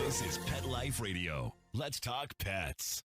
This is Pet Life Radio. Let's talk pets.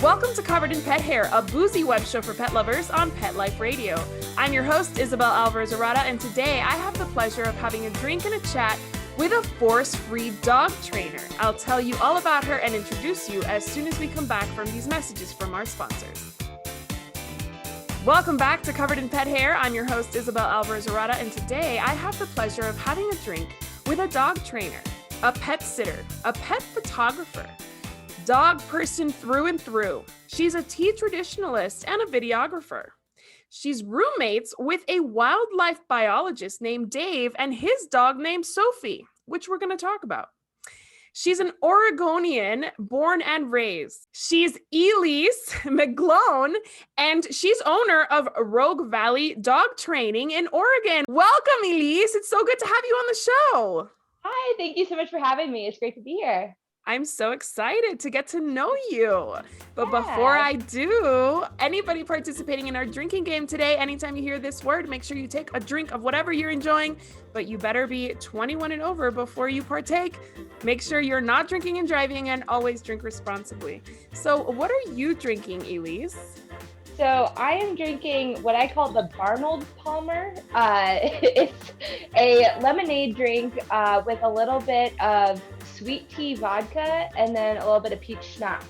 Welcome to Covered in Pet Hair, a boozy web show for pet lovers on Pet Life Radio. I'm your host, Isabel Alvarez-Arata, and today I have the pleasure of having a drink and a chat with a force-free dog trainer. I'll tell you all about her and introduce you as soon as we come back from these messages from our sponsors. Welcome back to Covered in Pet Hair. I'm your host, Isabel Alvarez-Arata, and today I have the pleasure of having a drink with a dog trainer, a pet sitter, a pet photographer, dog person through and through. She's a tea traditionalist and a videographer. She's roommates with a wildlife biologist named Dave and his dog named Sophie, which we're going to talk about. She's an Oregonian born and raised. She's Elise McGlone, and she's owner of Rogue Valley Dog Training in Oregon. Welcome, Elise. It's so good to have you on the show. Hi, thank you so much for having me. It's great to be here. I'm so excited to get to know you. But before I do, anybody participating in our drinking game today, anytime you hear this word, make sure you take a drink of whatever you're enjoying, but you better be 21 and over before you partake. Make sure you're not drinking and driving, and always drink responsibly. So what are you drinking, Elise? So I am drinking what I call the Barnold Palmer. It's a lemonade drink with a little bit of sweet tea vodka and then a little bit of peach schnapps.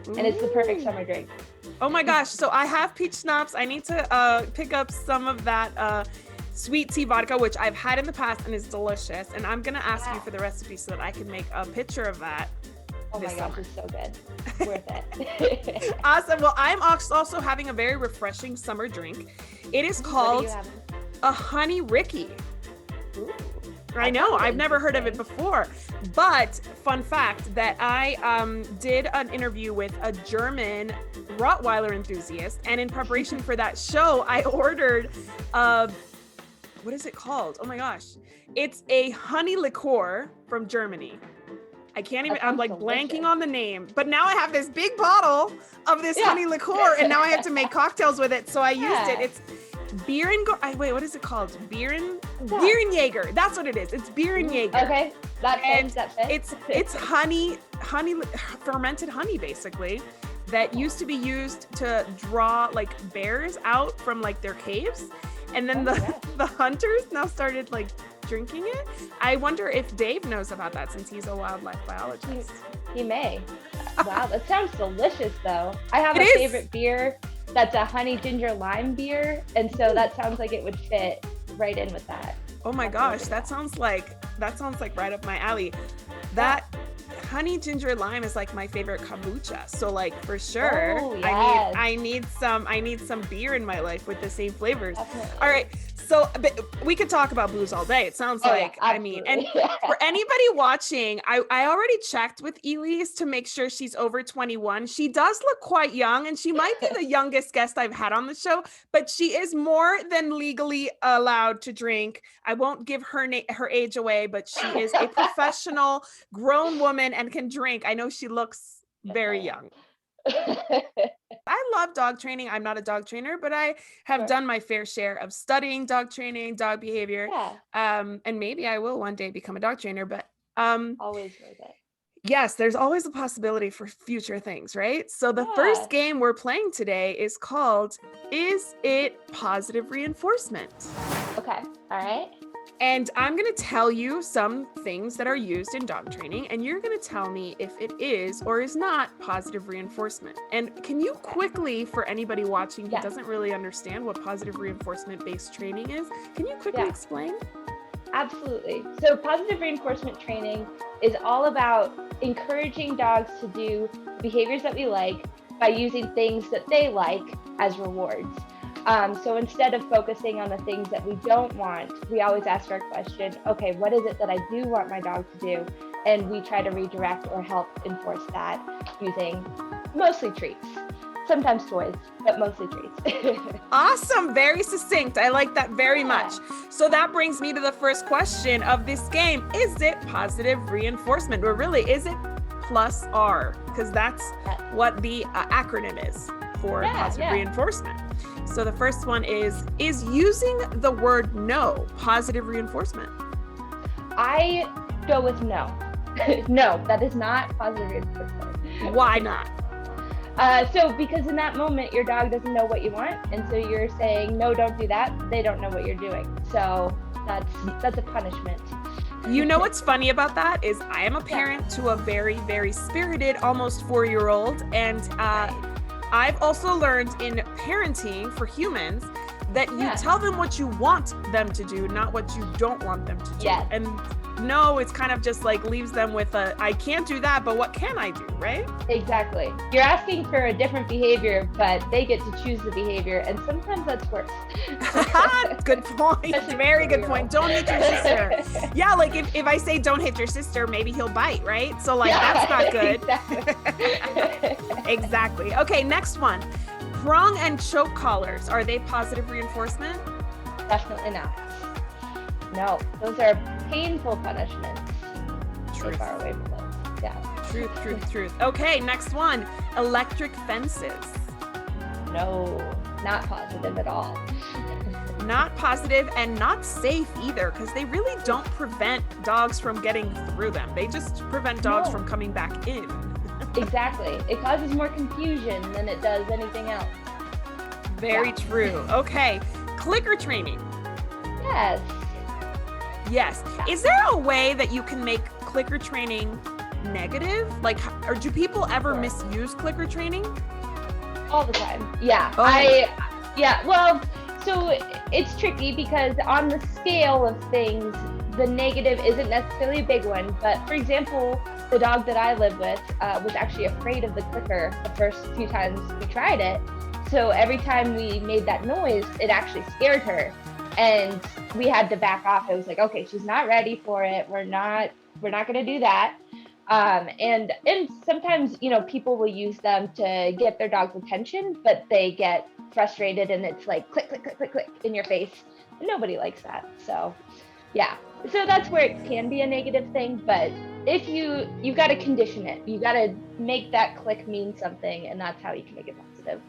And it's the perfect summer drink. Oh my gosh. So I have peach schnapps. I need to pick up some of that sweet tea vodka, which I've had in the past and is delicious. And I'm going to ask you for the recipe so that I can make a picture of that. Oh my gosh, it's so good. Worth it. Awesome. Well, I'm also having a very refreshing summer drink. It is called a Honey Ricky. Ooh. I know, I've never heard of it before, but fun fact that I did an interview with a German Rottweiler enthusiast, and in preparation for that show, I ordered what is it called? Oh my gosh. It's a honey liqueur from Germany. I can't even, I'm like blanking on the name, but now I have this big bottle of this honey liqueur, and now I have to make cocktails with it, so I used it. It's beer and wait, what is it called? Beer and Jaeger. That's what it is. It's beer and Jaeger. Okay, that fits. It's honey, fermented honey, basically, that used to be used to draw like bears out from like their caves, and then the hunters now started like drinking it. I wonder if Dave knows about that since he's a wildlife biologist. He may. Wow, that sounds delicious though. I have a favorite beer that's a honey ginger lime beer, and so that sounds like it would fit right in with that. Oh my gosh, that sounds like right up my alley. That honey ginger lime is like my favorite kombucha. So like for sure, I need some beer in my life with the same flavors. Definitely. All right. So we could talk about booze all day. It sounds and for anybody watching, I already checked with Elise to make sure she's over 21. She does look quite young, and she might be the youngest guest I've had on the show, but she is more than legally allowed to drink. I won't give her age away, but she is a professional grown woman and can drink. I know she looks very young. I love dog training. I'm not a dog trainer, but I have done my fair share of studying dog training, dog behavior. And maybe I will one day become a dog trainer, but always worth it. Yes, there's always a possibility for future things, right? So the first game we're playing today is called Is It Positive Reinforcement? Okay. All right. And I'm going to tell you some things that are used in dog training, and you're going to tell me if it is or is not positive reinforcement. And can you quickly, for anybody watching who doesn't really understand what positive reinforcement-based training is, can you quickly explain? Absolutely. So positive reinforcement training is all about encouraging dogs to do behaviors that we like by using things that they like as rewards. So instead of focusing on the things that we don't want, we always ask our question, okay, what is it that I do want my dog to do? And we try to redirect or help enforce that using mostly treats. sometimes toys, but mostly treats. Awesome. Very succinct. I like that very much. So that brings me to the first question of this game. Is it positive reinforcement? Or really, is it plus R? Because that's what the acronym is for positive reinforcement. So the first one is using the word no positive reinforcement? I go with no. No, that is not positive reinforcement. Why not? So because in that moment, your dog doesn't know what you want. And so you're saying, no, don't do that. They don't know what you're doing. So that's a punishment. You know what's funny about that is I am a parent to a very, very spirited, almost 4-year-old. And I've also learned in parenting for humans that you tell them what you want them to do, not what you don't want them to do. Yes. And no, it's kind of just like leaves them with I can't do that, but what can I do, right? Exactly. You're asking for a different behavior, but they get to choose the behavior, and sometimes that's worse. Good point. Very good point. Don't hit your sister. Yeah, like if I say don't hit your sister, maybe he'll bite, right? So like that's not good. Exactly. Exactly. Okay, next one. Prong and choke collars. Are they positive reinforcement? Definitely not. No, those are painful punishments. Stay far away from those. Yeah. Truth. Okay, next one. Electric fences. No, not positive at all. Not positive and not safe either, because they really don't prevent dogs from getting through them. They just prevent dogs from coming back in. Exactly. It causes more confusion than it does anything else. Very true. Okay. Clicker training. Yes. Yes. Is there a way that you can make clicker training negative? Like, or do people ever misuse clicker training? All the time. Yeah. Oh. Well, so it's tricky because on the scale of things, the negative isn't necessarily a big one. But for example, the dog that I live with was actually afraid of the clicker the first few times we tried it. So every time we made that noise, it actually scared her. And we had to back off. It was like, okay, she's not ready for it. We're not going to do that. And sometimes, people will use them to get their dog's attention, but they get frustrated and it's like click, click, click, click, click in your face. Nobody likes that. So yeah. So that's where it can be a negative thing. But if you've got to condition it, you got to make that click mean something. And that's how you can make it positive.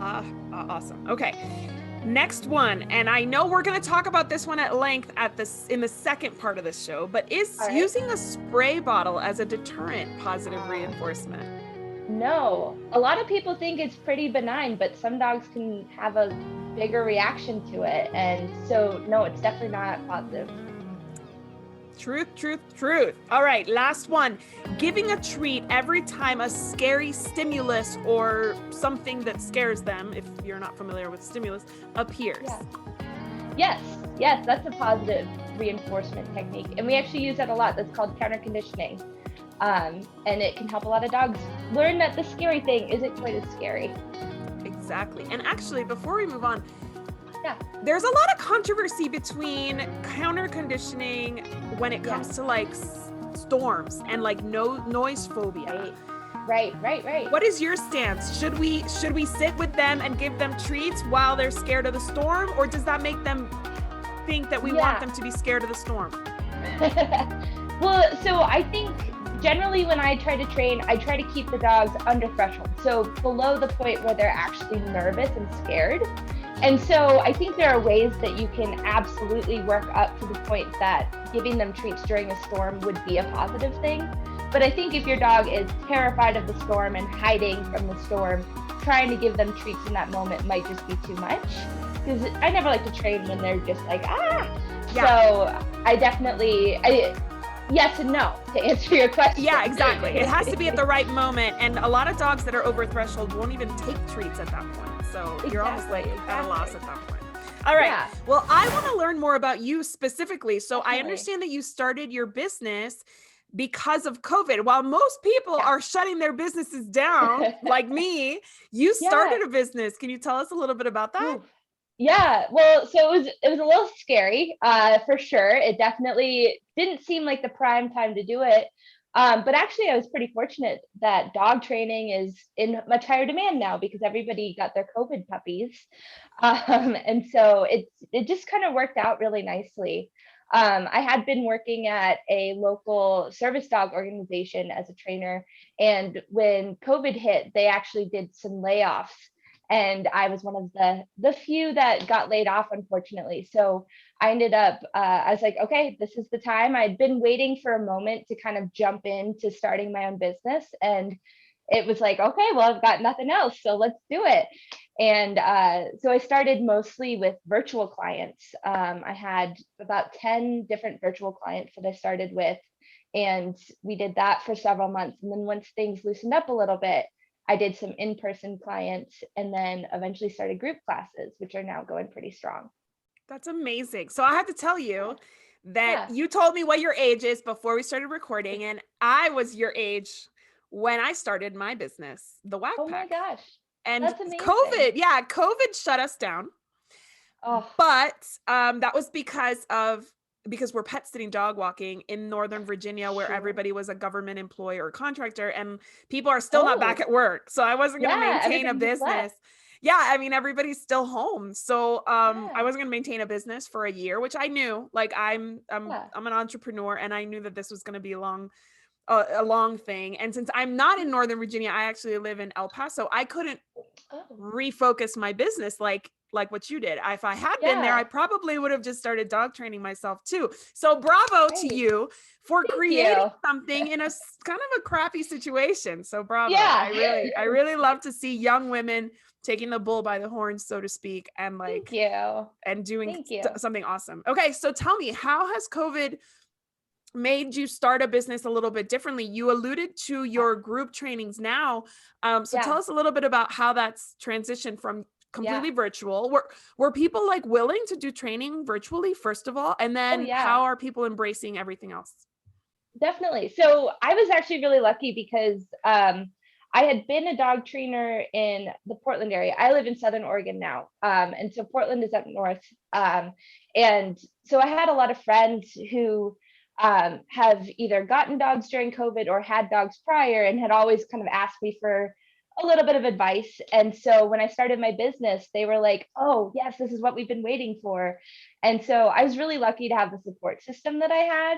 Awesome. Okay. Next one, and I know we're going to talk about this one at length in the second part of the show, but is using a spray bottle as a deterrent positive reinforcement? No. A lot of people think it's pretty benign, but some dogs can have a bigger reaction to it. And so, no, it's definitely not positive. Truth. All right, last one. Giving a treat every time a scary stimulus or something that scares them, if you're not familiar with stimulus, appears. Yes, that's a positive reinforcement technique. And we actually use that a lot. That's called counter conditioning. And it can help a lot of dogs learn that the scary thing isn't quite as scary. Exactly. And actually, before we move on, there's a lot of controversy between counter conditioning when it comes to like storms and like noise phobia. Right. What is your stance? Should we sit with them and give them treats while they're scared of the storm, or does that make them think that we want them to be scared of the storm? Well, so I think generally when I try to train, I try to keep the dogs under threshold. So below the point where they're actually nervous and scared. And so I think there are ways that you can absolutely work up to the point that giving them treats during a storm would be a positive thing. But I think if your dog is terrified of the storm and hiding from the storm, trying to give them treats in that moment might just be too much. Because I never like to train when they're just like, So I definitely, yes and no to answer your question. Yeah, exactly. It has to be at the right moment. And a lot of dogs that are over threshold won't even take treats at that point. So you're almost like at a loss at that point. All right. Yeah. Well, I want to learn more about you specifically. So I understand that you started your business because of COVID. While most people are shutting their businesses down, like me, you started a business. Can you tell us a little bit about that? Ooh. Yeah, well, so it was a little scary, for sure. It definitely didn't seem like the prime time to do it. But actually, I was pretty fortunate that dog training is in much higher demand now because everybody got their COVID puppies. And so it just kind of worked out really nicely. I had been working at a local service dog organization as a trainer, and when COVID hit, they actually did some layoffs, and I was one of the few that got laid off, unfortunately. So I ended up, I was like, okay, this is the time. I'd been waiting for a moment to kind of jump into starting my own business, and it was like, okay, well, I've got nothing else, so let's do it. And so I started mostly with virtual clients. I had about 10 different virtual clients that I started with, and we did that for several months. And then once things loosened up a little bit, I did some in-person clients, and then eventually started group classes, which are now going pretty strong. That's amazing. So I have to tell you that Yeah. you told me what your age is before we started recording, and I was your age when I started my business, the Whack Oh my Pack. gosh, And that's amazing. COVID shut us down. Oh, But that was because we're pet sitting dog walking in Northern Virginia, where sure. everybody was a government employee or contractor, and people are still not back Oh, at work. So I wasn't going to yeah, maintain a everybody just left. business. Yeah, I mean everybody's still home. So I Yeah, wasn't going to maintain a business for a year, which I knew. Like yeah. I'm an entrepreneur, and I knew that this was going to be a long thing. And since I'm not in Northern Virginia, I actually live in El Paso. I couldn't Oh, refocus my business like what you did. If I had been there, I yeah, probably would have just started dog training myself too. So bravo to great. you for Thank creating you. something in a kind of a crappy situation. So bravo. Yeah. I really love to see young women taking the bull by the horns, so to speak, and Thank you. and doing Thank you. something awesome. Okay, so tell me, how has COVID made you start a business a little bit differently? You alluded to your group trainings now. So tell Yeah. us a little bit about how that's transitioned from Yeah. completely virtual. Were people like willing to do training virtually, first of all? And Oh, then yeah. how are people embracing everything else? Definitely. So I was actually really lucky because I had been a dog trainer in the Portland area. I live in Southern Oregon now. And so Portland is up north. And so I had a lot of friends who have either gotten dogs during COVID or had dogs prior and had always kind of asked me for a little bit of advice. And so when I started my business, they were like, oh, yes, this is what we've been waiting for. And so I was really lucky to have the support system that I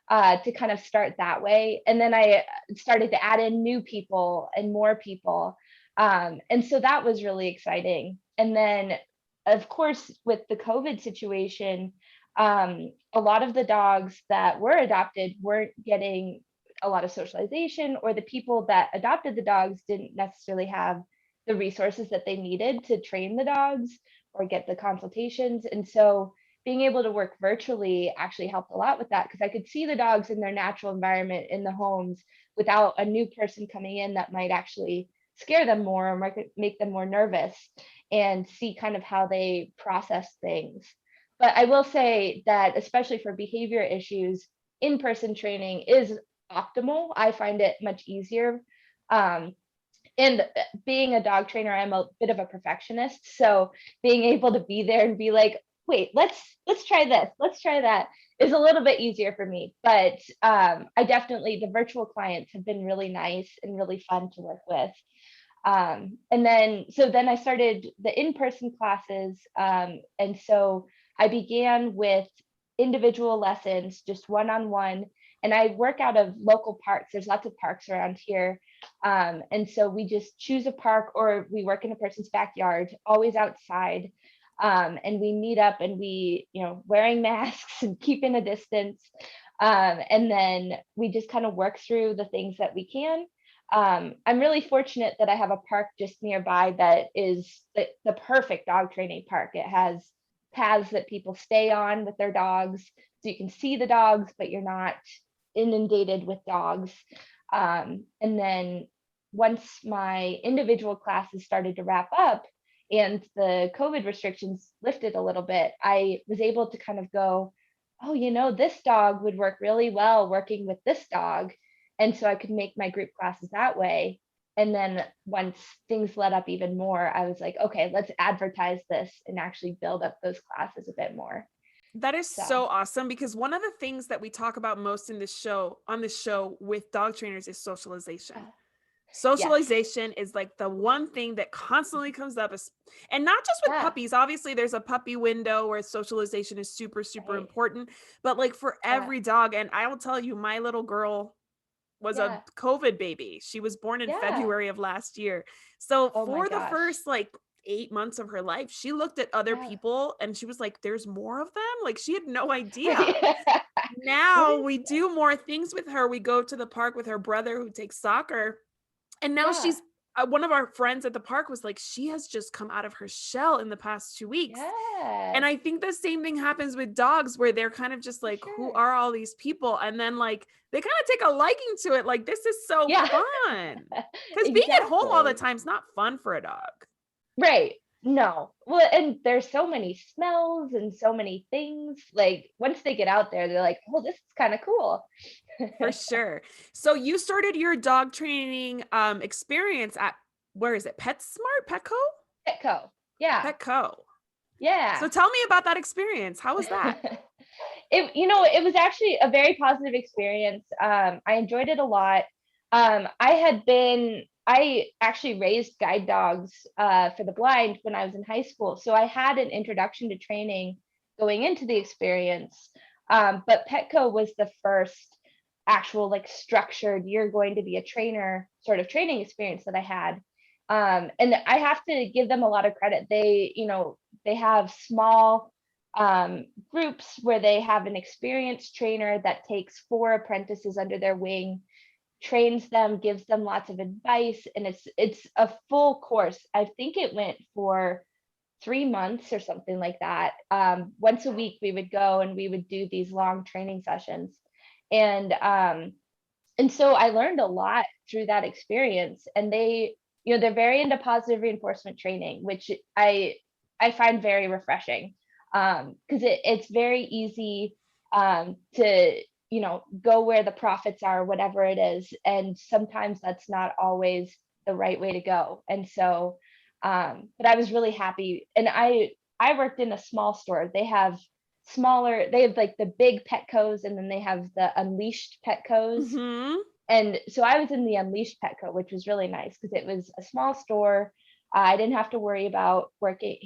had to kind of start that way. And then I started to add in new people and more people. And so that was really exciting. And then, of course, with the COVID situation, a lot of the dogs that were adopted weren't getting a lot of socialization, or the people that adopted the dogs didn't necessarily have the resources that they needed to train the dogs or get the consultations. And so being able to work virtually actually helped a lot with that because I could see the dogs in their natural environment in the homes without a new person coming in that might actually scare them more or make them more nervous, and see kind of how they process things. But I will say that, especially for behavior issues, in person training is optimal. I find it much easier. Um, and being a dog trainer, I'm a bit of a perfectionist, so being able to be there and be like, wait, let's try this, let's try that, is a little bit easier for me. But I definitely, the virtual clients have been really nice and really fun to work with. And then so then I started the in-person classes, and so I began with individual lessons, just one-on-one, and I work out of local parks. There's lots of parks around here. And so we just choose a park or we work in a person's backyard, always outside. And we meet up and we, wearing masks and keeping a distance. And then we just kind of work through the things that we can. I'm really fortunate that I have a park just nearby that is the perfect dog training park. It has paths that people stay on with their dogs, so you can see the dogs, but you're not inundated with dogs. And then once my individual classes started to wrap up and the COVID restrictions lifted a little bit, I was able to kind of go, oh, this dog would work really well working with this dog. And so I could make my group classes that way. And then once things let up even more, I was like, okay, let's advertise this and actually build up those classes a bit more. That is So so awesome, because one of the things that we talk about most in this show, on this show with dog trainers, is socialization. uh, yes, Socialization is like the one thing that constantly comes up, and not just with yeah, puppies. Obviously, there's a puppy window where socialization is super, super right, important, but like for yeah, every dog. And I will tell you, my little girl was a yeah, COVID baby. She was born in yeah. February of last year. So Oh my for the gosh. first like 8 months of her life, she looked at other Yeah. people and she was like, there's more of them. Like she had no idea. Right. What Now is we this? do more things with her. We go to the park with her brother who takes soccer. And now Yeah. she's one of our friends at the park was like, she has just come out of her shell in the past 2 weeks. And Yes, I think the same thing happens with dogs, where they're kind of just for like, who sure. are all these people? And then like they kind of take a liking to it. Like, this is so Yeah, fun. Because being at home all the exactly. time is not fun for a dog. Right. No. Well, and there's so many smells and so many things. Like once they get out there, they're like, "Oh, this is kind of cool." For sure. So you started your dog training experience at, where is it? PetSmart? Petco? Petco. Yeah. Petco. Yeah. So tell me about that experience. How was that? It was actually a very positive experience. I enjoyed it a lot. I actually raised guide dogs for the blind when I was in high school. So I had an introduction to training going into the experience. But Petco was the first actual like structured, you're going to be a trainer sort of training experience that I had. And I have to give them a lot of credit. They have small groups where they have an experienced trainer that takes 4 apprentices under their wing, trains them, gives them lots of advice, and it's a full course. I think it went for 3 months or something like that. Once a week we would go and we would do these long training sessions, and so I learned a lot through that experience. And they're very into positive reinforcement training, which I find very refreshing, because it's very easy to go where the profits are, whatever it is, and sometimes that's not always the right way to go. And so, but I was really happy, and I worked in a small store. They have like the big Petcos, and then they have the unleashed Petcos. Mm-hmm. And so I was in the unleashed Petco, which was really nice because it was a small store. I didn't have to worry about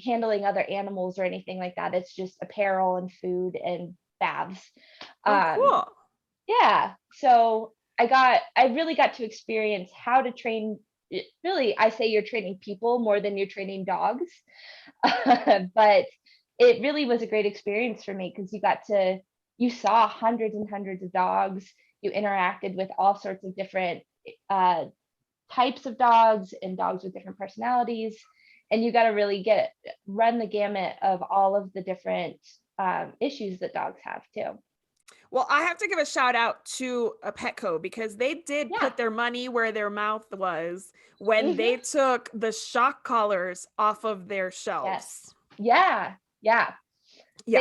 handling other animals or anything like that. It's just apparel and food and baths. Oh, Um, cool. yeah. So I really got to experience how to train. Really, I say you're training people more than you're training dogs. But it really was a great experience for me because you saw hundreds and hundreds of dogs. You interacted with all sorts of different uh, types of dogs and dogs with different personalities. And you got to really run the gamut of all of the different issues that dogs have too. Well, I have to give a shout out to a Petco, because they did Yeah. put their money where their mouth was when Hmm. they took the shock collars off of their Yes. shelves. Yeah. Yeah. Yeah.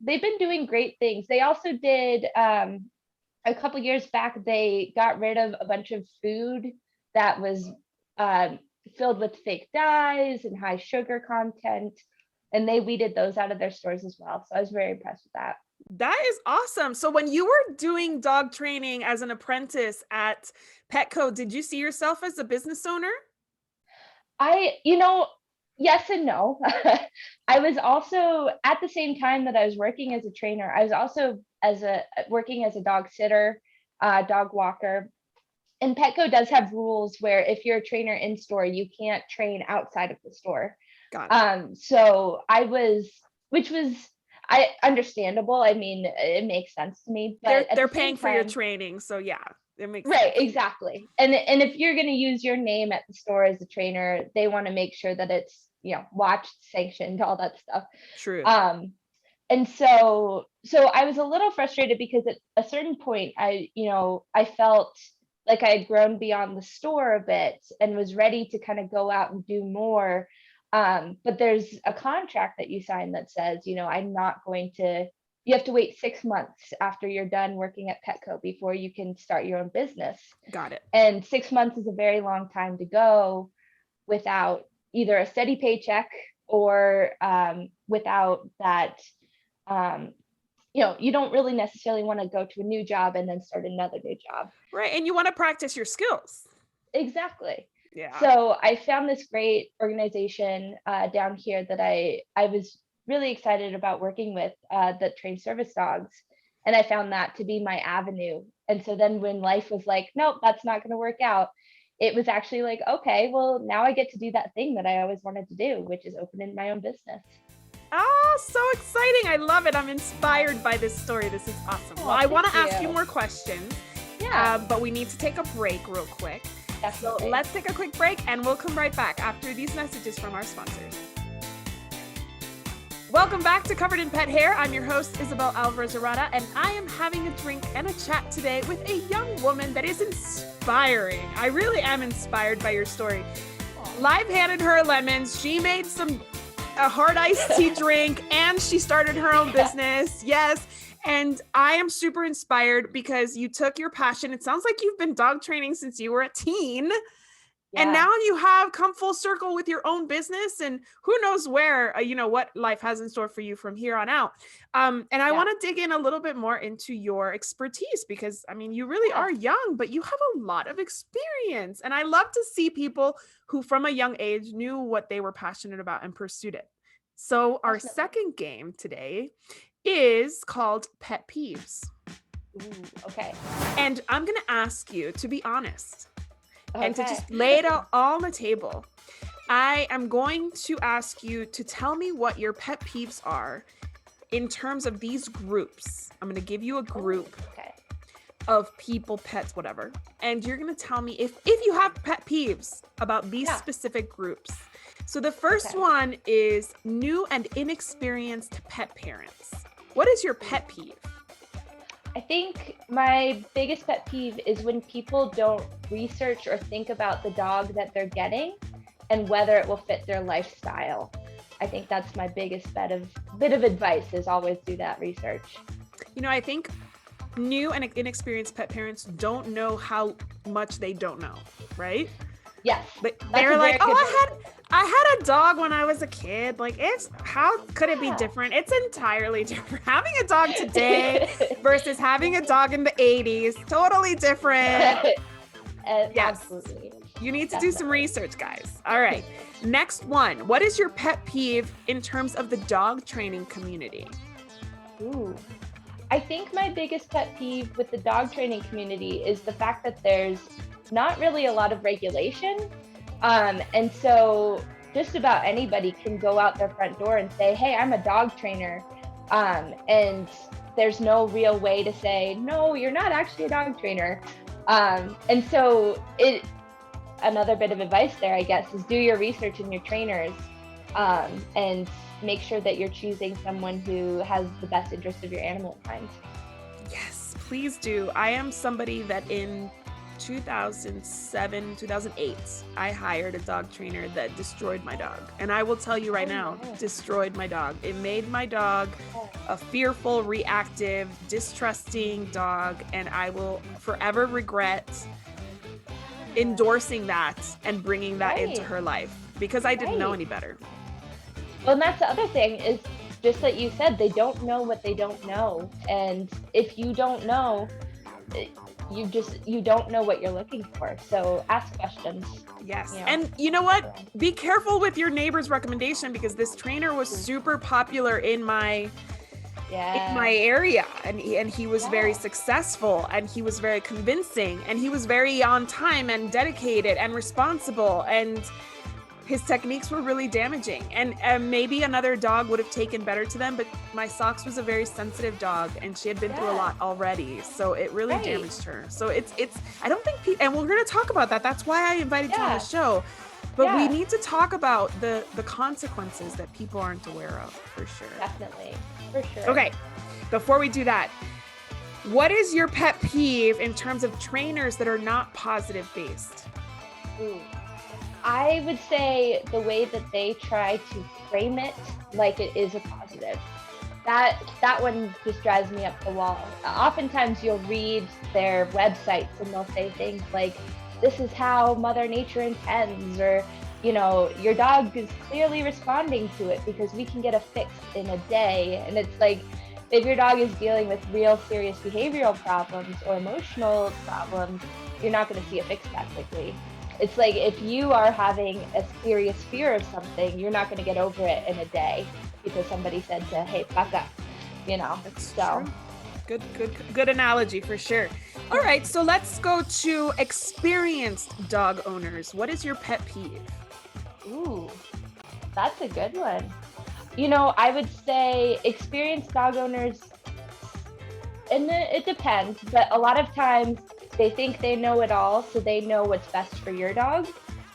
They've been doing great things. They also did a couple years back, they got rid of a bunch of food that was um, filled with fake dyes and high sugar content, and they weeded those out of their stores as well. So I was very impressed with that. That is awesome. So when you were doing dog training as an apprentice at Petco, did you see yourself as a business owner? Yes and no. I was also at the same time that I was working as a trainer, I was also working as a dog sitter, dog walker. And Petco does have rules where if you're a trainer in store, you can't train outside of the store. Got it. So which was I understandable. I mean, it makes sense to me, but at They're the same paying for your time, training, so yeah, it makes right, sense. exactly. And if you're going to use your name at the store as a trainer, they want to make sure that it's, watched, sanctioned, all that stuff. True. And so I was a little frustrated because at a certain point I felt like I had grown beyond the store a bit and was ready to kind of go out and do more. But there's a contract that you sign that says, I'm not going to, you have to wait 6 months after you're done working at Petco before you can start your own business. Got it. And 6 months is a very long time to go without either a steady paycheck or without that You don't really necessarily want to go to a new job and then start another new job. Right. And you want to practice your skills. Exactly. Yeah. So I found this great organization down here that I was really excited about working with, that trains service dogs. And I found that to be my avenue. And so then when life was like, nope, that's not going to work out, it was actually like, okay, well, now I get to do that thing that I always wanted to do, which is open my own business. Oh, so exciting. I love it. I'm inspired by this story. This is awesome. Well, I want to ask you more questions. Yeah. But we need to take a break real quick. Definitely. So let's take a quick break and we'll come right back after these messages from our sponsors. Welcome back to Covered in Pet Hair. I'm your host, Isabel Alvarez-Arada, and I am having a drink and a chat today with a young woman that is inspiring. I really am inspired by your story. Live handed her lemons. She made a hard iced tea drink, and she started her own business. Yes. And I am super inspired because you took your passion. It sounds like you've been dog training since you were a teen. Yeah. And now you have come full circle with your own business, and who knows where, what life has in store for you from here on out. And I want to dig in a little bit more into your expertise because, you really are young, but you have a lot of experience. And I love to see people who from a young age knew what they were passionate about and pursued it. So our second game today is called Pet Peeves. Ooh, okay. And I'm going to ask you to be honest. And to just lay it out all on the table. I am going to ask you to tell me what your pet peeves are in terms of these groups. I'm going to give you a group of people, pets, whatever. And you're going to tell me if you have pet peeves about these specific groups. So the first one is new and inexperienced pet parents. What is your pet peeve? I think my biggest pet peeve is when people don't research or think about the dog that they're getting and whether it will fit their lifestyle. I think that's my biggest bit of advice is always do that research. I think new and inexperienced pet parents don't know how much they don't know, right? Yes. They're like, I had a dog when I was a kid. Like, how could it be different? It's entirely different. Having a dog today versus having a dog in the 80s, totally different. Yes. Absolutely. You need to do some research, guys. All right. Next one. What is your pet peeve in terms of the dog training community? Ooh. I think my biggest pet peeve with the dog training community is the fact that there's not really a lot of regulation. And so just about anybody can go out their front door and say, hey, I'm a dog trainer. And there's no real way to say, no, you're not actually a dog trainer. And so another bit of advice there, I guess, is do your research in your trainers, and make sure that you're choosing someone who has the best interest of your animal in mind. Yes, please do. I am somebody that in 2007, 2008, I hired a dog trainer that destroyed my dog. And I will tell you right now, destroyed my dog. It made my dog a fearful, reactive, distrusting dog. And I will forever regret endorsing that and bringing that into her life because I didn't know any better. Well, and that's the other thing is just that you said they don't know what they don't know. And if you don't know, you don't know what you're looking for. So ask questions. Yes. And you know what? Be careful with your neighbor's recommendation because this trainer was super popular in my area and he was very successful and he was very convincing and he was very on time and dedicated and responsible and his techniques were really damaging and maybe another dog would have taken better to them, but my Sox was a very sensitive dog and she had been through a lot already. So it really damaged her. So it's, I don't think, and we're going to talk about that. That's why I invited you on the show, but we need to talk about the consequences that people aren't aware of for sure. Definitely. For sure. Okay. Before we do that, what is your pet peeve in terms of trainers that are not positive based? Ooh. I would say the way that they try to frame it like it is a positive. That one just drives me up the wall. Oftentimes you'll read their websites and they'll say things like, this is how Mother Nature intends, or, your dog is clearly responding to it because we can get a fix in a day. And it's like, if your dog is dealing with real serious behavioral problems or emotional problems, you're not going to see a fix that quickly. It's like if you are having a serious fear of something, you're not going to get over it in a day because somebody said to, hey, back up, That's so. True. Good analogy for sure. All right, so let's go to experienced dog owners. What is your pet peeve? Ooh, that's a good one. I would say experienced dog owners, and it depends, but a lot of times they think they know it all, so they know what's best for your dog.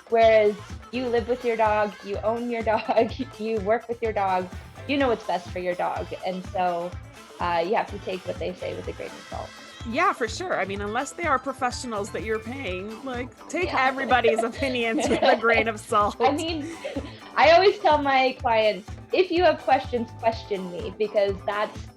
Whereas you live with your dog, you own your dog, you work with your dog, you know what's best for your dog. And so you have to take what they say with a grain of salt. Yeah, for sure. I mean, unless they are professionals that you're paying, take everybody's opinions with a grain of salt. I mean, I always tell my clients, if you have questions, question me, because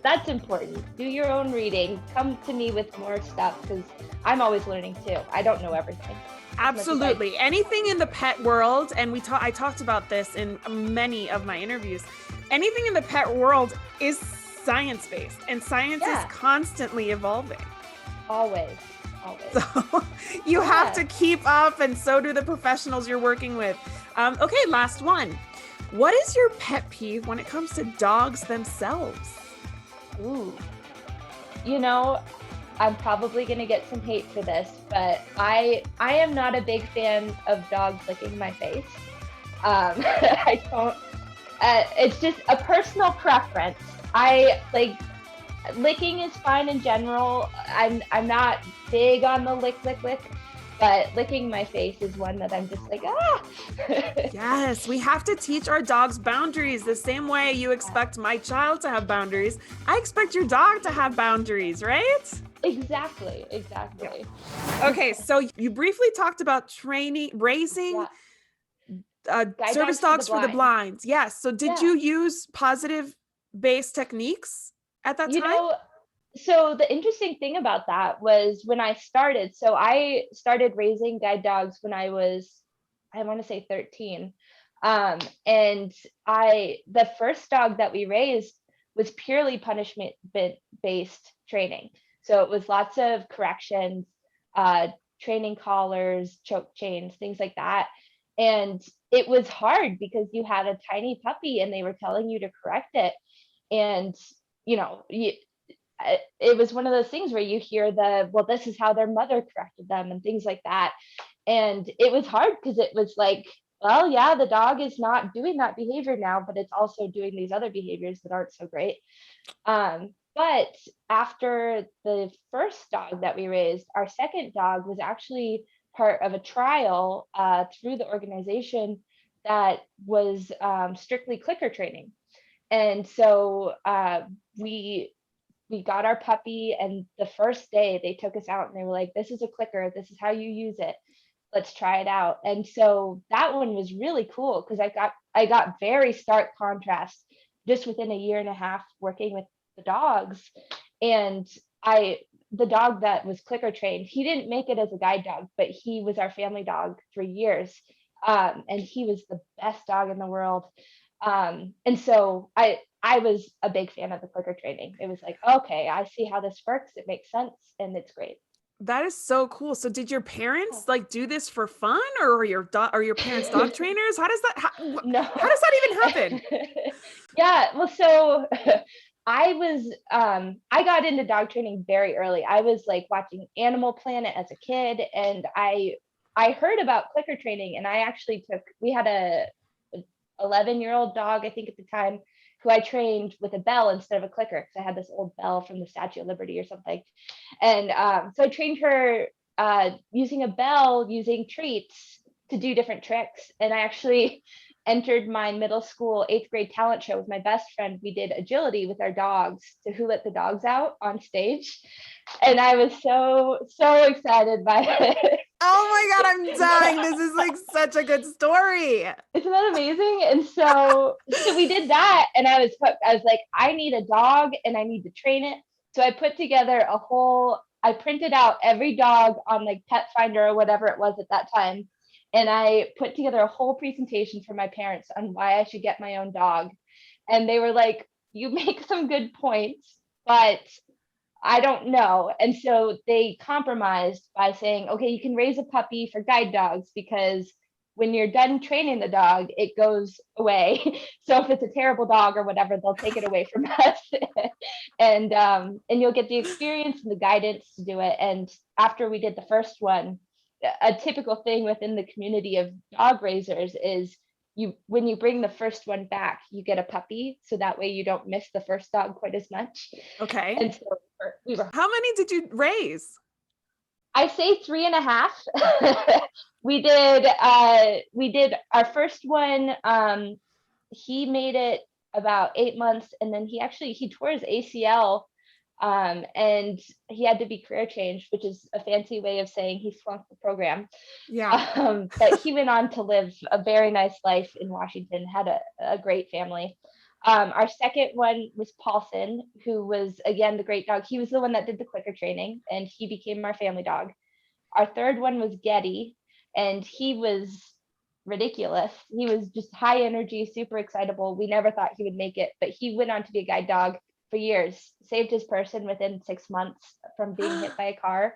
that's important. Do your own reading. Come to me with more stuff because I'm always learning too. I don't know everything. Absolutely. Anything in the pet world, and I talked about this in many of my interviews, anything in the pet world is science-based, and science is constantly evolving. Always. So you have to keep up, and so do the professionals you're working with. Okay, last one. What is your pet peeve when it comes to dogs themselves? Ooh, I'm probably going to get some hate for this, but I am not a big fan of dogs licking my face. I don't, it's just a personal preference. Licking is fine in general. I'm not big on the lick, but licking my face is one that I'm just like, ah. Yes, we have to teach our dogs boundaries the same way you expect my child to have boundaries. I expect your dog to have boundaries, right? Exactly. Okay, so you briefly talked about raising service dogs for the blind. Yes. So did you use positive-based techniques at that time? So the interesting thing about that was when I started, so I started raising guide dogs when I was, I want to say 13. And the first dog that we raised was purely punishment-based training. So it was lots of corrections, training collars, choke chains, things like that. And it was hard because you had a tiny puppy and they were telling you to correct it. And, it was one of those things where you hear this is how their mother corrected them and things like that. And it was hard because it was like, well, yeah, the dog is not doing that behavior now, but it's also doing these other behaviors that aren't so great. But after the first dog that we raised, our second dog was actually part of a trial through the organization that was strictly clicker training. And so we got our puppy, and the first day they took us out and they were like, this is a clicker, this is how you use it, let's try it out. And so that one was really cool because I got very stark contrast just within a year and a half working with the dogs. And the dog that was clicker trained, he didn't make it as a guide dog, but he was our family dog for years. And he was the best dog in the world. And so I was a big fan of the clicker training. It was like, okay, I see how this works. It makes sense. And it's great. That is so cool. So did your parents do this for fun, or are your parents dog trainers? How does that even happen? Yeah. Well, so I got into dog training very early. I was like watching Animal Planet as a kid, and I heard about clicker training, and we had a 11-year-old dog, I think at the time, who I trained with a bell instead of a clicker because I had this old bell from the Statue of Liberty or something. And so I trained her using a bell, using treats to do different tricks. And I actually entered my middle school 8th grade talent show with my best friend. We did agility with our dogs to who let the dogs out on stage. And I was so excited by it. Oh my God, I'm dying. This is like such a good story. Isn't that amazing? And so we did that, and I was hooked. I was like, I need a dog and I need to train it. So I put together I printed out every dog on like Pet Finder or whatever it was at that time. And I put together a whole presentation for my parents on why I should get my own dog. And they were like, you make some good points, but I don't know. And so they compromised by saying, okay, you can raise a puppy for guide dogs because when you're done training the dog, it goes away. So if it's a terrible dog or whatever, they'll take it away from us. And you'll get the experience and the guidance to do it. And after we did the first one, a typical thing within the community of dog raisers is when you bring the first one back, you get a puppy. So that way you don't miss the first dog quite as much. Okay. And so we were How many did you raise? I say 3.5. we did our first one. He made it about 8 months, and then he tore his ACL, and he had to be career changed, which is a fancy way of saying he flunked the program. Yeah. But he went on to live a very nice life in Washington, had a great family. Our second one was Paulson, who was, again, the great dog. He was the one that did the clicker training, and he became our family dog. Our third one was Getty, and he was ridiculous. He was just high energy, super excitable. We never thought he would make it, but he went on to be a guide dog for years, saved his person within 6 months from being hit by a car.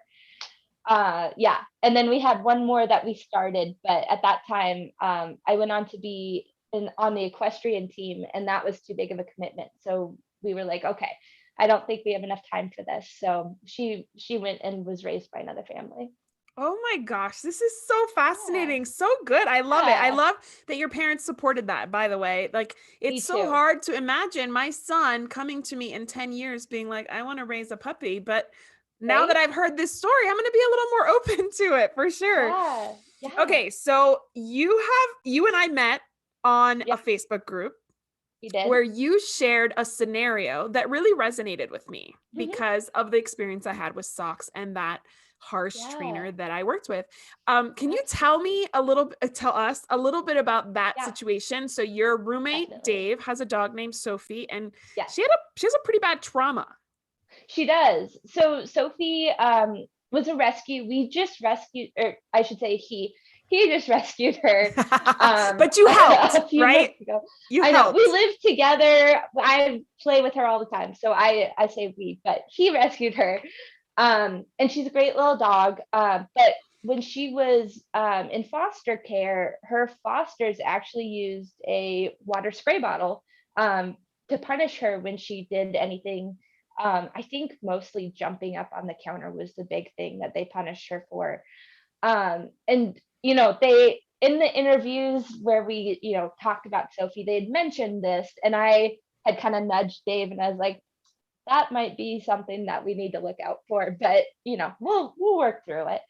Yeah. And then we had one more that we started, but at that time, I went on to be on the equestrian team, and that was too big of a commitment. So we were like, okay, I don't think we have enough time for this. So she went and was raised by another family. Oh my gosh, this is so fascinating. So good. I love it. I love that your parents supported that, by the way. Like, it's so hard to imagine my son coming to me in 10 years being like, I want to raise a puppy. But now that I've heard this story, I'm going to be a little more open to it for sure. Yeah. Okay, so you and I met on a Facebook group where you shared a scenario that really resonated with me because of the experience I had with socks and that harsh trainer that I worked with. Can you tell us a little bit about that situation? So your roommate Dave has a dog named Sophie, and she has a pretty bad trauma. She does. So Sophie was a rescue. We just rescued, or I should say he just rescued her. But you helped, right? I know. We live together. I play with her all the time. So I say we, but he rescued her. And she's a great little dog. But when she was in foster care, her fosters actually used a water spray bottle to punish her when she did anything. I think mostly jumping up on the counter was the big thing that they punished her for. And, they, in the interviews where we, talked about Sophie, they had mentioned this, and I had kind of nudged Dave, and I was like, that might be something that we need to look out for, but we'll work through it.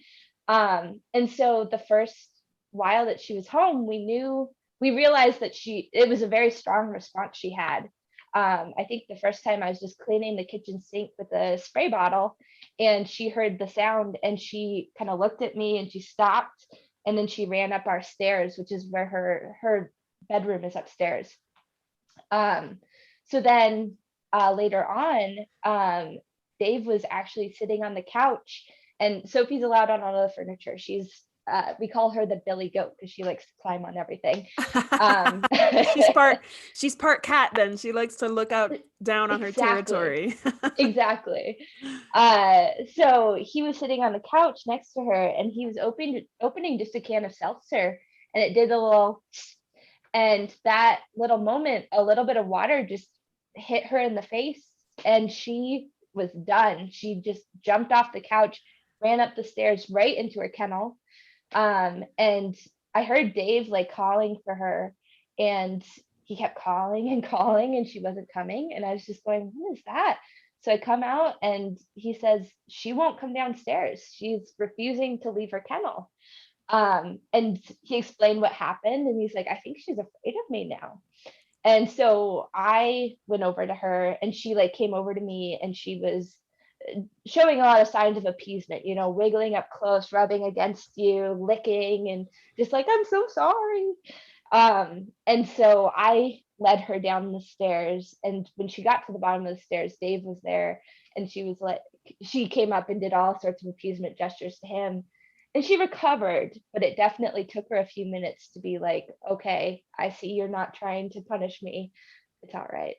And so the first while that she was home, we realized that it was a very strong response she had. I think the first time I was just cleaning the kitchen sink with a spray bottle, and she heard the sound, and she kind of looked at me, and she stopped, and then she ran up our stairs, which is where her bedroom is upstairs. So then later on, Dave was actually sitting on the couch, and Sophie's allowed on all the furniture. We call her the Billy Goat because she likes to climb on everything. She's part cat. Then she likes to look out down on her territory. Exactly. So he was sitting on the couch next to her, and he was opening just a can of seltzer, and it did a little, and that little moment, a little bit of water just hit her in the face, and she was done. She just jumped off the couch, ran up the stairs right into her kennel. And I heard Dave calling for her, and he kept calling and calling, and she wasn't coming. And I was just going, what is that? So I come out, and he says, she won't come downstairs. She's refusing to leave her kennel. And he explained what happened, and he's like, I think she's afraid of me now. And so I went over to her, and she came over to me, and she was showing a lot of signs of appeasement, wiggling up close, rubbing against you, licking, and just I'm so sorry. And so I led her down the stairs, and when she got to the bottom of the stairs, Dave was there, and she came up and did all sorts of appeasement gestures to him. And she recovered, but it definitely took her a few minutes to be like, okay, I see you're not trying to punish me. It's all right.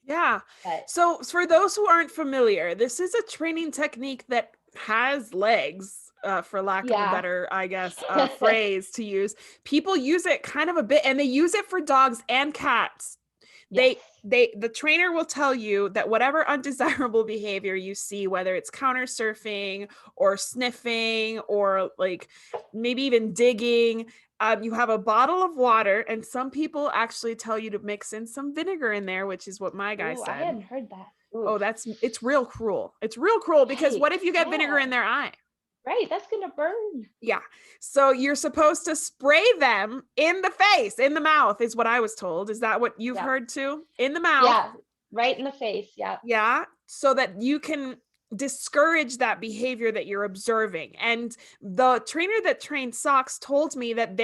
Yeah. But So for those who aren't familiar, this is a training technique that has legs, for lack of a yeah. better, I guess, phrase to use. People use it kind of a bit, and they use it for dogs and cats. Yes. The trainer will tell you that whatever undesirable behavior you see, whether it's counter surfing or sniffing or like maybe even digging, you have a bottle of water, and some people actually tell you to mix in some vinegar in there, which is what my guy Ooh, I said. hadn't heard that. Oof. Oh, it's real cruel. It's real cruel because Right. what if you get vinegar Yeah. in their eye? Right. That's gonna burn. Yeah. So you're supposed to spray them in the face, in the mouth, is what I was told. Is that what you've Yeah. heard too? In the mouth. Yeah. Right in the face. Yeah. Yeah. So that you can discourage that behavior that you're observing. And the trainer that trained socks told me that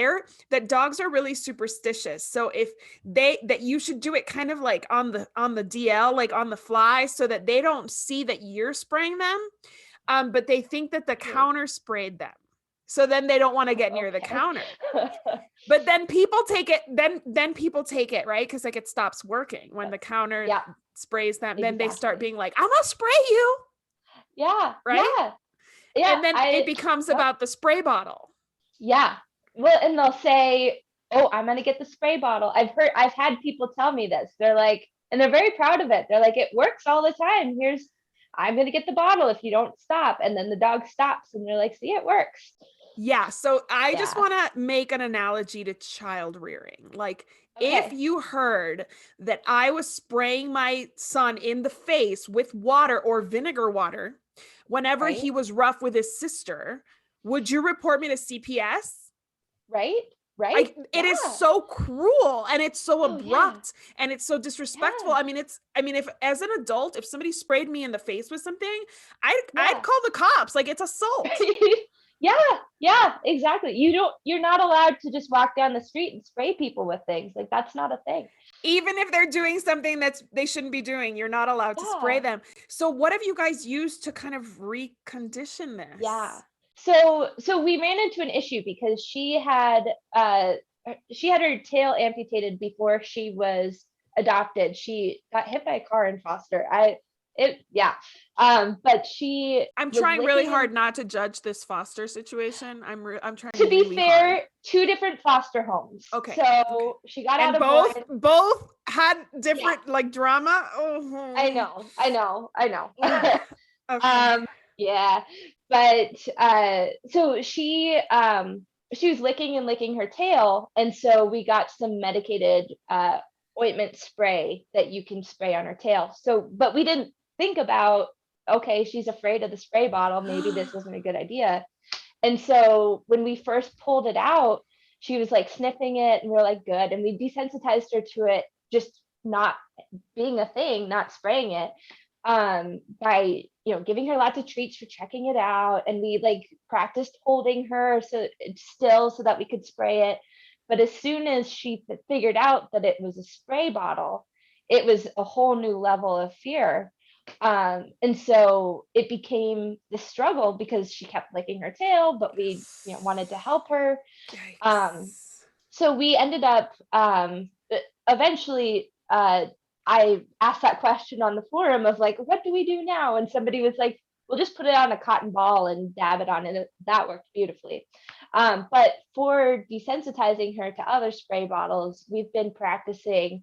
that dogs are really superstitious. So if that you should do it kind of like on the DL, like on the fly, so that they don't see that you're spraying them. But they think that the counter sprayed them. So then they don't want to get near the Okay. counter. But then people take it, then people take it, right? Because like it stops working when the counter Yeah. sprays them. Then they start Exactly. being like, I'm gonna spray you, Yeah. right? Yeah. Yeah. And then it becomes Yep. about the spray bottle. Yeah. Well, and they'll say, "Oh, I'm gonna get the spray bottle." I've had people tell me this. They're like, and they're very proud of it. They're like, "It works all the time. I'm gonna get the bottle if you don't stop." And then the dog stops, and they're like, "See, it works." Yeah. So I just Yeah. want to make an analogy to child rearing. Like, if Okay. you heard that I was spraying my son in the face with water or vinegar water whenever Right. he was rough with his sister, would you report me to CPS? Right. Right. Like, it is Yeah. so cruel and it's so Oh yeah. abrupt and it's so disrespectful. Yeah. I mean, if as an adult, if somebody sprayed me in the face with something, I'd Yeah. call the cops. Like, it's assault. Yeah, yeah, exactly. You're not allowed to just walk down the street and spray people with things. Like that's not a thing. Even if they're doing something they shouldn't be doing, you're not allowed to spray Yeah. them. So what have you guys used to kind of recondition Yeah. this? So we ran into an issue because she had her tail amputated before she was adopted. She got hit by a car in foster. But she I'm was trying really licking and hard not to judge this foster situation. I'm trying to be really hard. fair, two different foster homes. Okay. So she got out And of one. both had different like drama. Oh, I know. okay. Yeah, but so she was licking and licking her tail, and so we got some medicated ointment spray that you can spray on her tail. So, but we didn't think about, okay, she's afraid of the spray bottle. Maybe this isn't a good idea. And so when we first pulled it out, she was like sniffing it, and we're like, good. And we desensitized her to it, just not being a thing, not spraying it, by giving her lots of treats for checking it out. And we like practiced holding her so still so that we could spray it. But as soon as she figured out that it was a spray bottle, it was a whole new level of fear. And so it became this struggle because she kept licking her tail, but we wanted to help her. Yikes. So we ended up eventually I asked that question on the forum of like, what do we do now? And somebody was like, we'll just put it on a cotton ball and dab it on, and that worked beautifully. But for desensitizing her to other spray bottles, we've been practicing.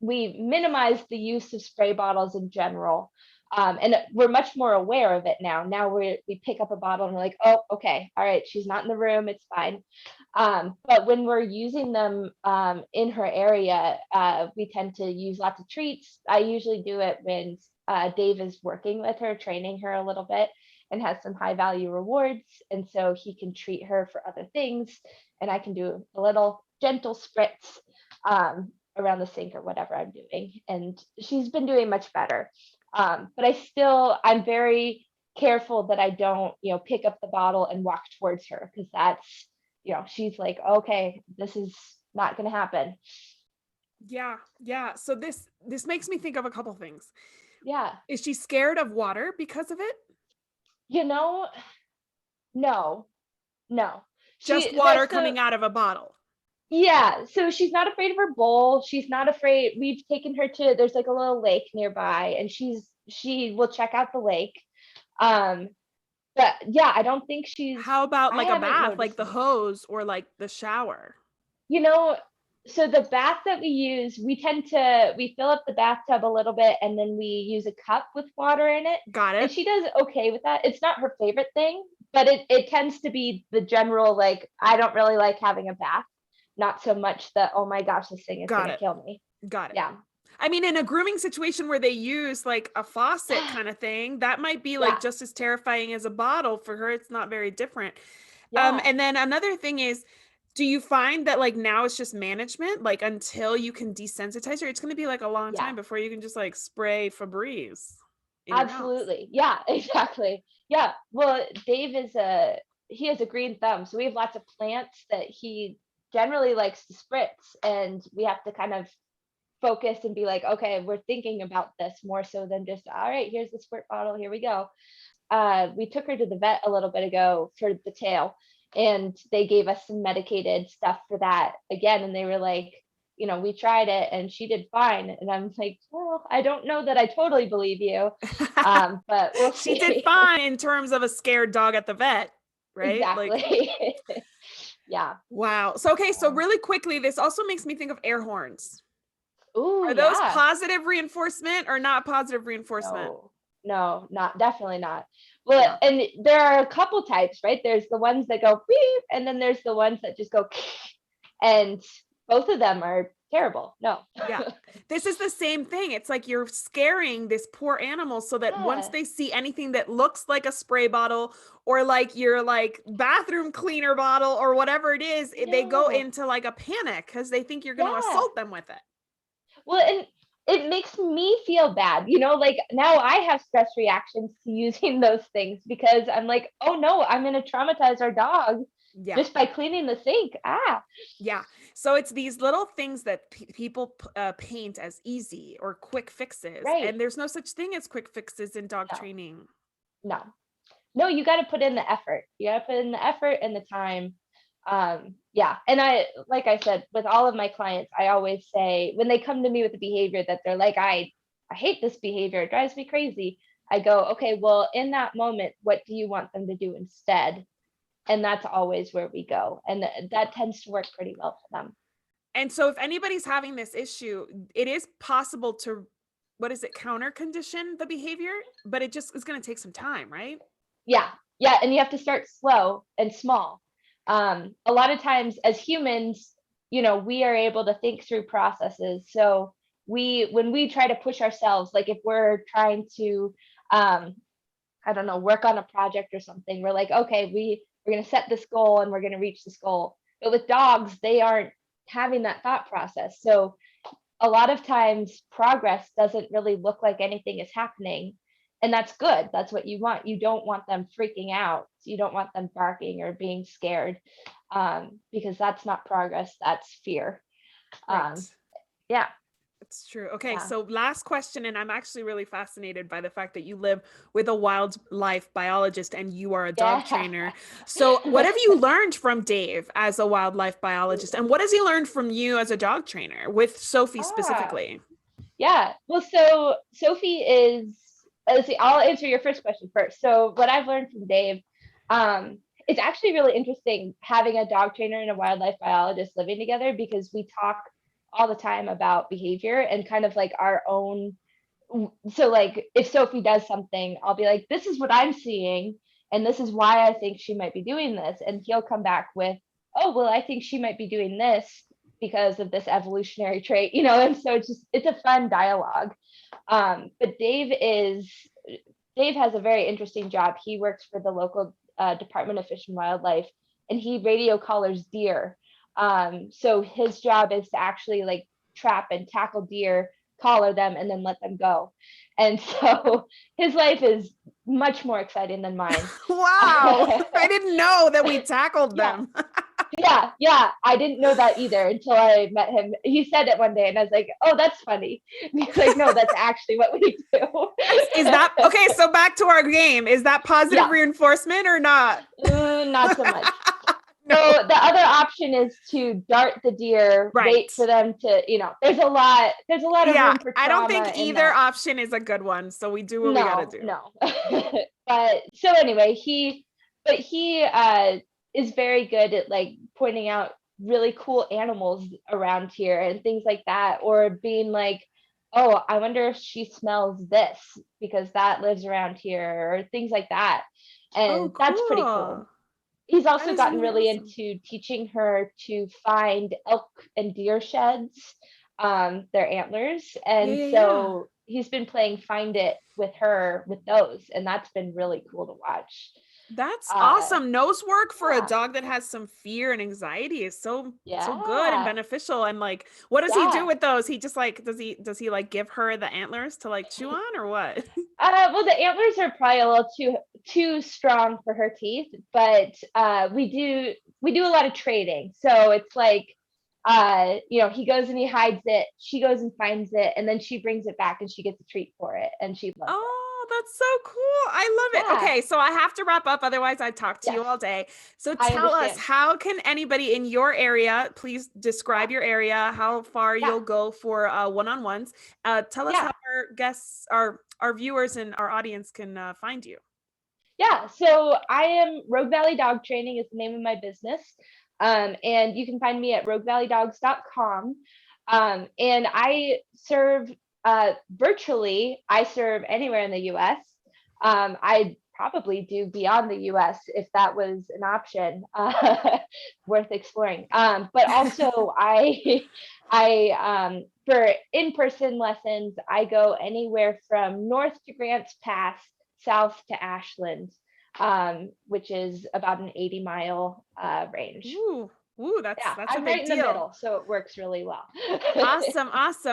We minimize the use of spray bottles in general. And we're much more aware of it now. Now we pick up a bottle and we're like, oh, okay, all right, she's not in the room, it's fine. But when we're using them in her area, we tend to use lots of treats. I usually do it when Dave is working with her, training her a little bit, and has some high value rewards. And so he can treat her for other things, and I can do a little gentle spritz around the sink or whatever I'm doing. And she's been doing much better. But I'm very careful that I don't, pick up the bottle and walk towards her, because that's, she's like, okay, this is not going to happen. Yeah. So this makes me think of a couple things. Yeah. Is she scared of water because of it? You know, No, no. Just water coming out of a bottle. Yeah, so she's not afraid of her bowl. She's not afraid. We've taken her to, there's like a little lake nearby, and she will check out the lake. Um, but yeah, I don't think How about I like a haven't bath, like noticed the it. hose or like the shower? You know, so the bath that we use, we fill up the bathtub a little bit and then we use a cup with water in it. Got And it. she does okay with that. It's not her favorite thing, but it tends to be the general, like, I don't really like having a bath. Not so much that, oh my gosh, this thing is Got gonna it. kill me. Got it. Yeah. I mean, in a grooming situation where they use like a faucet kind of thing, that might be like Yeah. just as terrifying as a bottle. For her, it's not very different. Yeah. And then another thing is, do you find that like now it's just management? Like until you can desensitize her, it's going to be like a long Yeah. time before you can just like spray Febreze in your house. Absolutely. Yeah, exactly. Yeah. Well, Dave he has a green thumb, so we have lots of plants that he generally likes to spritz, and we have to kind of focus and be like, okay, we're thinking about this more so than just, all right, here's the squirt bottle, here we go. We took her to the vet a little bit ago for the tail, and they gave us some medicated stuff for that again, and they were like, we tried it and she did fine. And I'm like, well, I don't know that I totally believe you. But we'll She see. did fine in terms of a scared dog at the vet, right? Like, Exactly. Yeah. wow. So, okay. So really quickly, this also makes me think of air horns. Ooh, Are those yeah. positive reinforcement or not positive reinforcement? No, not definitely not. Well, Yeah. and there are a couple types, right? There's the ones that go beep, and then there's the ones that just go, and both of them are terrible. No. Yeah. This is the same thing. It's like you're scaring this poor animal so that once Yeah. they see anything that looks like a spray bottle or like your like bathroom cleaner bottle or whatever it is, they go No. into like a panic because they think you're going to Yeah. assault them with it. Well, and it makes me feel bad, like now I have stress reactions to using those things because I'm like, oh no, I'm going to traumatize our dog Yeah. just by cleaning the sink. Yeah. So it's these little things that people paint as easy or quick fixes. Right. And there's no such thing as quick fixes in dog No. training. No, you got to put in the effort. You got to put in the effort and the time. Yeah. And like I said, with all of my clients, I always say when they come to me with a behavior that they're like, I hate this behavior, it drives me crazy. I go, okay, well, in that moment, what do you want them to do instead? And that's always where we go. And that tends to work pretty well for them. And so if anybody's having this issue, it is possible to, counter condition the behavior, but it just is going to take some time, right? Yeah. Yeah. And you have to start slow and small. A lot of times as humans, we are able to think through processes. So when we try to push ourselves, like if we're trying to, I don't know, work on a project or something, we're like, okay, we're going to set this goal and we're going to reach this goal. But with dogs, they aren't having that thought process. So a lot of times progress doesn't really look like anything is happening. And that's good. That's what you want. You don't want them freaking out. You don't want them barking or being scared, because that's not progress. That's fear. Right. Yeah. It's true. Okay, Yeah. so last question, and I'm actually really fascinated by the fact that you live with a wildlife biologist and you are a dog trainer. So what have you learned from Dave as a wildlife biologist, and what has he learned from you as a dog trainer with Sophie specifically? Yeah. Well, so Sophie is, let's see, I'll answer your first question first. So what I've learned from Dave, it's actually really interesting having a dog trainer and a wildlife biologist living together because we talk all the time about behavior and kind of like our own. So like if Sophie does something, I'll be like, this is what I'm seeing and this is why I think she might be doing this. And he'll come back with, oh, well, I think she might be doing this because of this evolutionary trait, and so it's a fun dialogue. But Dave has a very interesting job. He works for the local Department of Fish and Wildlife, and he radio collars deer. So his job is to actually like trap and tackle deer, collar them, and then let them go. And so his life is much more exciting than mine. Wow. I didn't know that we tackled them. Yeah. I didn't know that either until I met him. He said it one day and I was like, oh, that's funny. And he's like, no, that's actually what we do. Is that okay? So back to our game. Is that positive Yeah. reinforcement or not? Not so much. No. So the other option is to dart the deer, Right. wait for them to, there's a lot of room for trauma. I don't think in either that. option is a good one. So we do what we gotta do. No. But so anyway, he is very good at like pointing out really cool animals around here and things like that, or being like, oh, I wonder if she smells this because that lives around here, or things like that. And that's pretty cool. He's also gotten really awesome. into teaching her to find elk and deer sheds, their antlers. And so he's been playing Find It with her with those. And that's been really cool to watch. That's awesome. Nose work for a dog that has some fear and anxiety is so good and beneficial. And like, what does he do with those? He just like, does he like give her the antlers to like chew on or what? Well, the antlers are probably a little too strong for her teeth, but we do a lot of trading. So it's like, he goes and he hides it, she goes and finds it, and then she brings it back and she gets a treat for it, and she loves it. That's so cool. I love it. Okay, so I have to wrap up, otherwise I'd talk to you all day. So tell us, how can anybody in your area, please describe your area, how far you'll go for one-on-ones. Tell us how our guests, our viewers and our audience can find you. Yeah, so I am Rogue Valley Dog Training is the name of my business. And you can find me at roguevalleydogs.com. And I serve virtually. I serve anywhere in the US. I'd probably do beyond the US if that was an option worth exploring. But also I for in-person lessons, I go anywhere from north to Grants Pass, south to Ashland, which is about an 80-mile range. Ooh, that's I'm a big right in deal. the middle, so it works really well. Awesome.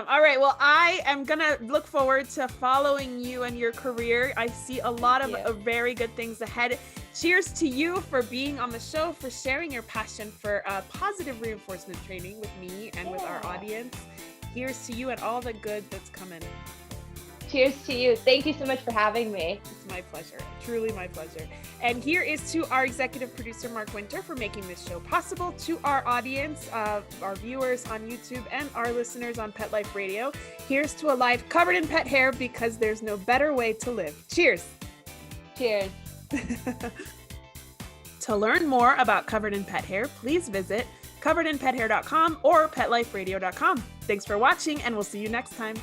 All right. Well, I am gonna look forward to following you and your career. I see a lot of very good things ahead. Cheers to you for being on the show, for sharing your passion for positive reinforcement training with me and with our audience. Here's to you and all the good that's coming. Cheers to you. Thank you so much for having me. It's my pleasure. Truly my pleasure. And here is to our executive producer, Mark Winter, for making this show possible, to our audience, our viewers on YouTube, and our listeners on Pet Life Radio. Here's to a life covered in pet hair, because there's no better way to live. Cheers. Cheers. To learn more about Covered in Pet Hair, please visit coveredinpethair.com or petliferadio.com. Thanks for watching, and we'll see you next time.